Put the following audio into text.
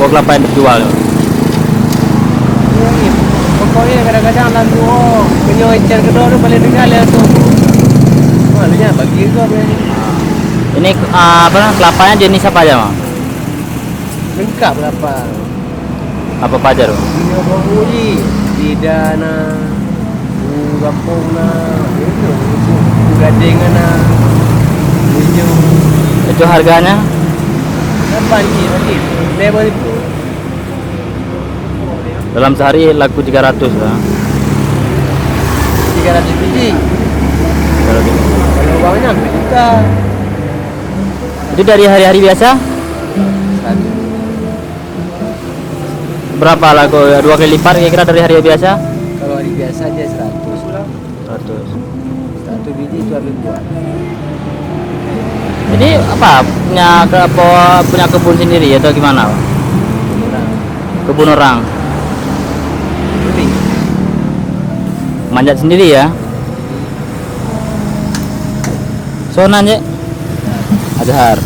pokok kelapa yang dijual. Iya, pokoknya kadang-kadang lalu punya encer kedua tu boleh tinggal ya tu. Malunya bagi tu apa ni? Ini apa namanya, kelapanya jenis apa aja, Bang? Lengkap berapa? Apa aja, Bang? Ini apa uji? Tidak na, kampung na, itu, gading na, hijau. Itu harganya Apa ni? Lagi, level itu. dalam sehari laku 300 lah. 300 biji. 300. Kalau uangnya hampir juta. Itu dari hari-hari biasa Satu. berapa laku? 2 kali lipat kira-kira dari hari biasa? Kalau hari biasa dia 100. 100. Satu biji itu habis buat. Ini apa? Punya kebun sendiri atau gimana, Bang? Orang Kebun orang. beli. Manjat sendiri ya. Sonan ya. Azhar.